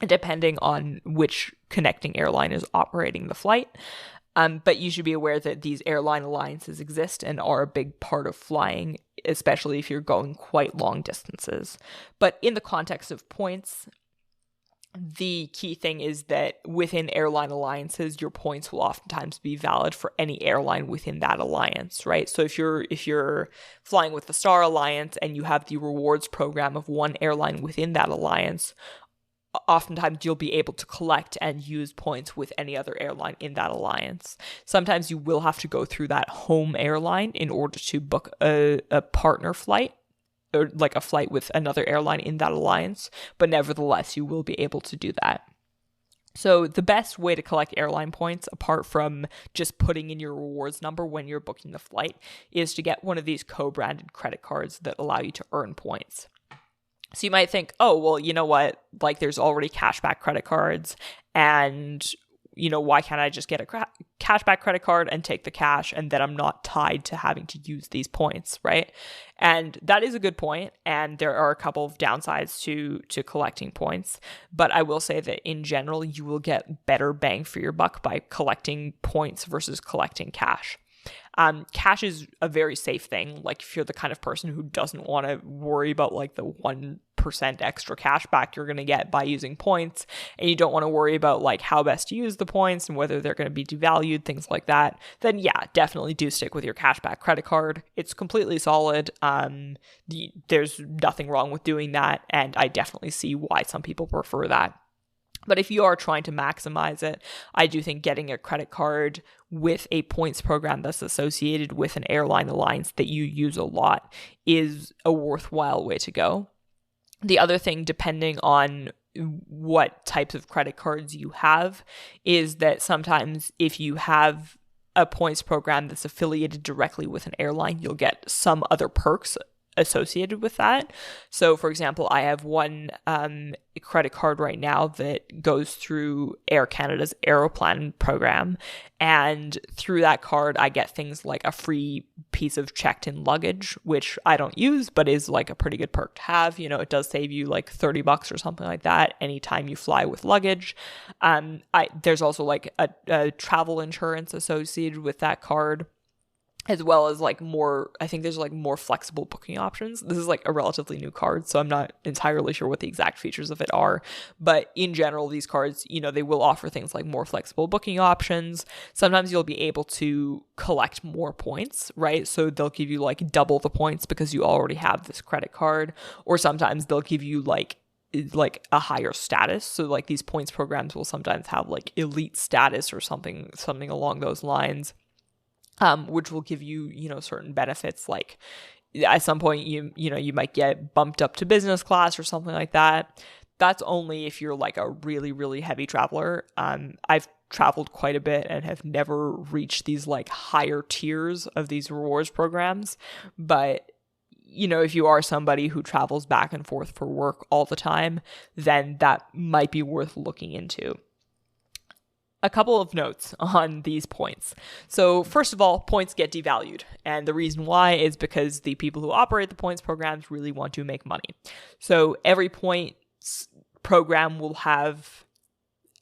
depending on which connecting airline is operating the flight. But you should be aware that these airline alliances exist and are a big part of flying, especially if you're going quite long distances. But in the context of points, the key thing is that within airline alliances, your points will oftentimes be valid for any airline within that alliance, right? So if you're flying with the Star Alliance and you have the rewards program of one airline within that alliance, oftentimes you'll be able to collect and use points with any other airline in that alliance. Sometimes you will have to go through that home airline in order to book a partner flight, or like a flight with another airline in that alliance, but nevertheless, you will be able to do that. So the best way to collect airline points, apart from just putting in your rewards number when you're booking the flight, is to get one of these co-branded credit cards that allow you to earn points. So you might think, oh, well, you know what? Like, there's already cashback credit cards, and, why can't I just get a cashback credit card and take the cash, and then I'm not tied to having to use these points, right? And that is a good point, and there are a couple of downsides to collecting points, but I will say that in general, you will get better bang for your buck by collecting points versus collecting cash. Cash is a very safe thing. Like, if you're the kind of person who doesn't want to worry about like the 1% extra cash back you're going to get by using points, and you don't want to worry about like how best to use the points and whether they're going to be devalued, things like that, then yeah, definitely do stick with your cashback credit card. It's completely solid. There's nothing wrong with doing that, and I definitely see why some people prefer that. But if you are trying to maximize it, I do think getting a credit card with a points program that's associated with an airline alliance that you use a lot is a worthwhile way to go. The other thing, depending on what types of credit cards you have, is that sometimes if you have a points program that's affiliated directly with an airline, you'll get some other perks associated with that. So, for example, I have one credit card right now that goes through Air Canada's Aeroplan program, and through that card I get things like a free piece of checked-in luggage, which I don't use but is like a pretty good perk to have. It does save you like $30 or something like that anytime you fly with luggage. There's also like a travel insurance associated with that card, as well as like I think there's like more flexible booking options. This is like a relatively new card, so I'm not entirely sure what the exact features of it are. But in general, these cards, they will offer things like more flexible booking options. Sometimes you'll be able to collect more points, right? So they'll give you like double the points because you already have this credit card. Or sometimes they'll give you like a higher status. So like these points programs will sometimes have like elite status or something along those lines. Which will give you, certain benefits. Like at some point, you might get bumped up to business class or something like that. That's only if you're like a really, really heavy traveler. I've traveled quite a bit and have never reached these like higher tiers of these rewards programs. But, if you are somebody who travels back and forth for work all the time, then that might be worth looking into. a couple of notes on these points. So first of all, points get devalued. And the reason why is because the people who operate the points programs really want to make money. So every points program will have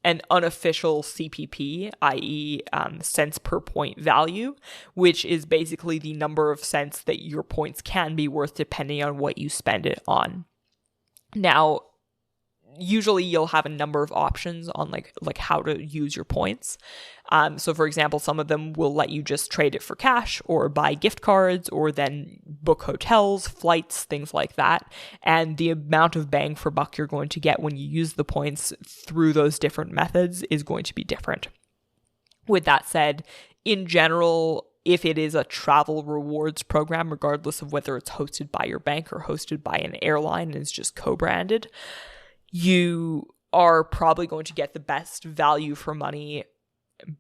an unofficial CPP, i.e. Cents per point value, which is basically the number of cents that your points can be worth depending on what you spend it on. Now, usually you'll have a number of options on like how to use your points. So for example, some of them will let you just trade it for cash or buy gift cards or then book hotels, flights, things like that. And the amount of bang for buck you're going to get when you use the points through those different methods is going to be different. With that said, in general, if it is a travel rewards program, regardless of whether it's hosted by your bank or hosted by an airline and is just co-branded, you are probably going to get the best value for money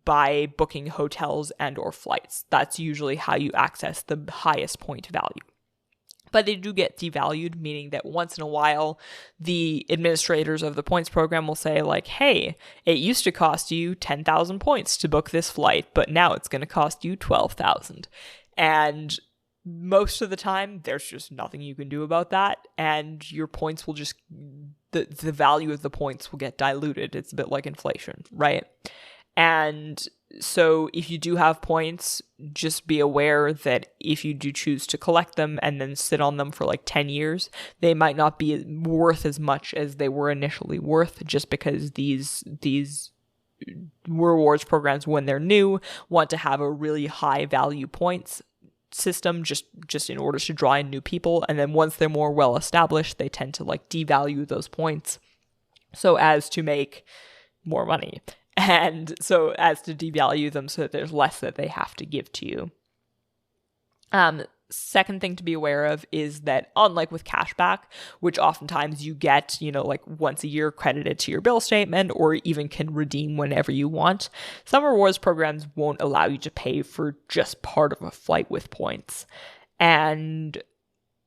by booking hotels and or flights. That's usually how you access the highest point value. But they do get devalued, meaning that once in a while, the administrators of the points program will say like, hey, it used to cost you 10,000 points to book this flight, but now it's going to cost you 12,000. And most of the time, there's just nothing you can do about that, and your points will just, the value of the points will get diluted. It's a bit like inflation, right? And so if you do have points, just be aware that if you do choose to collect them and then sit on them for like 10 years, they might not be worth as much as they were initially worth, just because these rewards programs, when they're new, want to have a really high value points system just in order to draw in new people. And then once they're more well established, they tend to like devalue those points so as to make more money. And so as to devalue them so that there's less that they have to give to you. Second thing to be aware of is that unlike with cashback, which oftentimes you get, like once a year credited to your bill statement or even can redeem whenever you want, some rewards programs won't allow you to pay for just part of a flight with points. And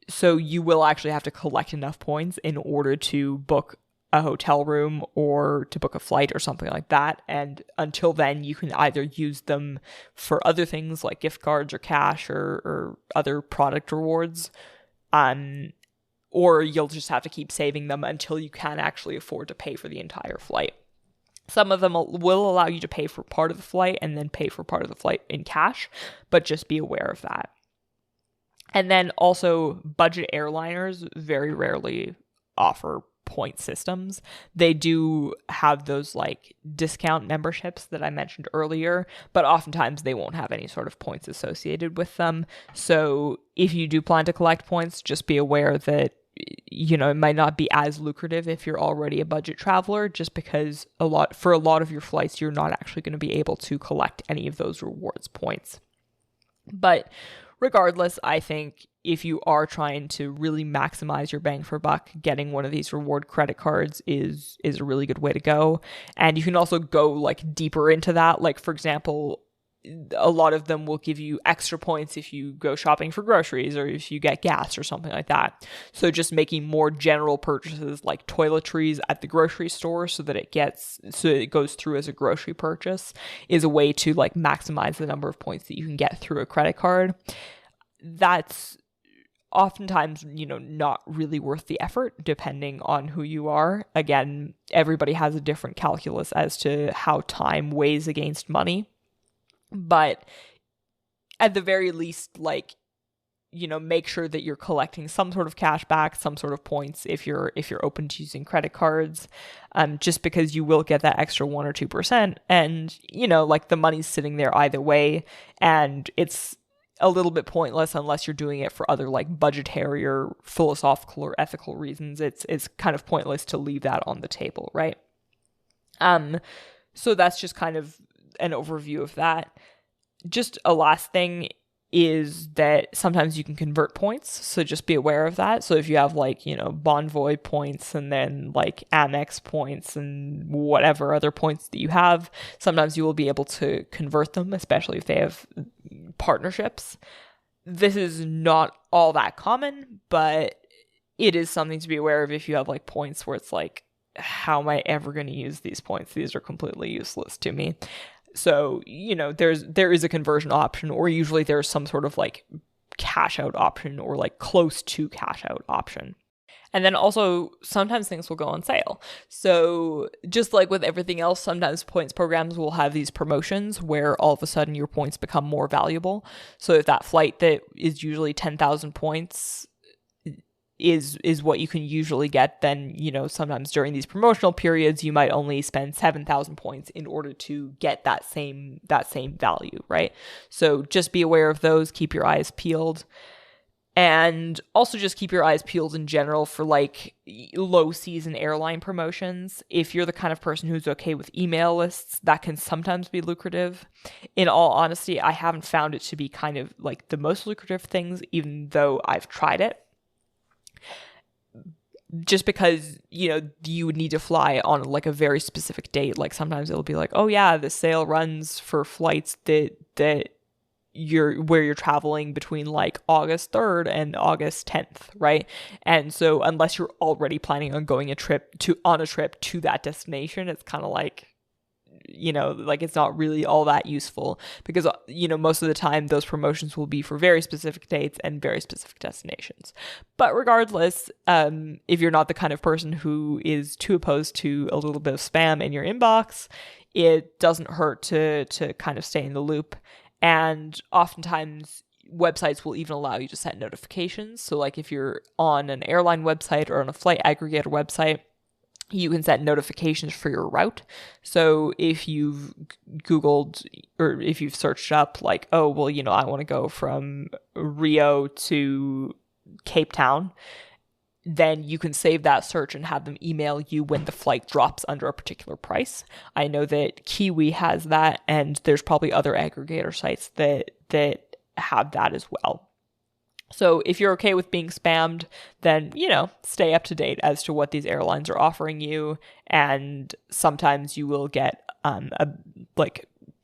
so you will actually have to collect enough points in order to book a hotel room or to book a flight or something like that. And until then, you can either use them for other things like gift cards or cash or other product rewards, or you'll just have to keep saving them until you can actually afford to pay for the entire flight. Some of them will allow you to pay for part of the flight and then pay for part of the flight in cash, but just be aware of that. And then also, budget airliners very rarely offer point systems. They do have those like discount memberships that I mentioned earlier, but oftentimes they won't have any sort of points associated with them. So if you do plan to collect points, just be aware that it might not be as lucrative if you're already a budget traveler, just because for a lot of your flights, you're not actually going to be able to collect any of those rewards points. But regardless, I think if you are trying to really maximize your bang for buck, getting one of these reward credit cards is a really good way to go. And you can also go like deeper into that. Like, for example, a lot of them will give you extra points if you go shopping for groceries or if you get gas or something like that. So just making more general purchases like toiletries at the grocery store so that it goes through as a grocery purchase is a way to like maximize the number of points that you can get through a credit card. That's oftentimes, not really worth the effort depending on who you are. Again, everybody has a different calculus as to how time weighs against money. But at the very least, make sure that you're collecting some sort of cash back, some sort of points if you're open to using credit cards, just because you will get that extra 1 or 2%. And, the money's sitting there either way. And it's a little bit pointless unless you're doing it for other like budgetary or philosophical or ethical reasons. It's kind of pointless to leave that on the table, right? So that's just kind of an overview of that. Just a last thing is that sometimes you can convert points, so just be aware of that. So if you have Bonvoy points and then like Amex points and whatever other points that you have, sometimes you will be able to convert them, especially if they have partnerships. This is not all that common, but it is something to be aware of if you have like points where it's like how am I ever going to use these points? These are completely useless to me. So, there is a conversion option, or usually there's some sort of like cash out option or like close to cash out option. And then also sometimes things will go on sale. So just like with everything else, sometimes points programs will have these promotions where all of a sudden your points become more valuable. So if that flight that is usually 10,000 points is what you can usually get, then, sometimes during these promotional periods, you might only spend 7,000 points in order to get that same value, right? So just be aware of those, keep your eyes peeled. And also just keep your eyes peeled in general for like low season airline promotions. If you're the kind of person who's okay with email lists, that can sometimes be lucrative. In all honesty, I haven't found it to be kind of like the most lucrative things, even though I've tried it. Just because, you would need to fly on like a very specific date. Like sometimes it'll be like, oh yeah, the sale runs for flights that you're traveling between like August 3rd and August 10th, right? And so unless you're already planning on going on a trip to that destination, it's kind of like, like it's not really all that useful because, most of the time those promotions will be for very specific dates and very specific destinations. But regardless, if you're not the kind of person who is too opposed to a little bit of spam in your inbox, it doesn't hurt to kind of stay in the loop. And oftentimes websites will even allow you to set notifications. So like if you're on an airline website or on a flight aggregator website, you can set notifications for your route. So if you've Googled or if you've searched up like, oh, well, I want to go from Rio to Cape Town, then you can save that search and have them email you when the flight drops under a particular price. I know that Kiwi has that, and there's probably other aggregator sites that have that as well. So if you're okay with being spammed, then, stay up to date as to what these airlines are offering you. And sometimes you will get,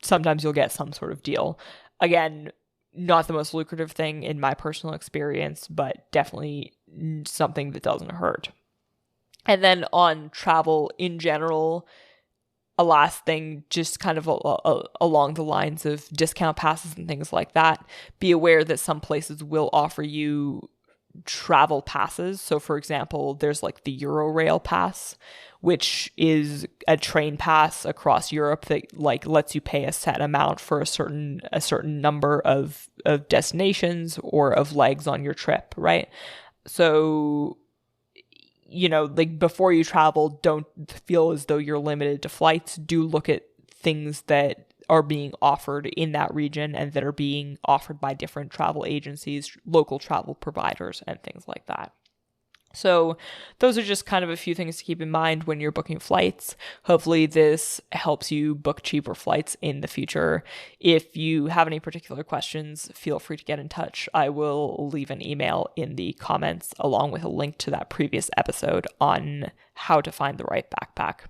sometimes you'll get some sort of deal. Again, not the most lucrative thing in my personal experience, but definitely something that doesn't hurt. And then on travel in general, a last thing, just kind of along the lines of discount passes and things like that, be aware that some places will offer you travel passes. So for example, there's like the Eurorail pass, which is a train pass across Europe that like lets you pay a set amount for a certain number of destinations or of legs on your trip, right? So, like before you travel, don't feel as though you're limited to flights. Do look at things that are being offered in that region and that are being offered by different travel agencies, local travel providers, and things like that. So those are just kind of a few things to keep in mind when you're booking flights. Hopefully this helps you book cheaper flights in the future. If you have any particular questions, feel free to get in touch. I will leave an email in the comments along with a link to that previous episode on how to find the right backpack.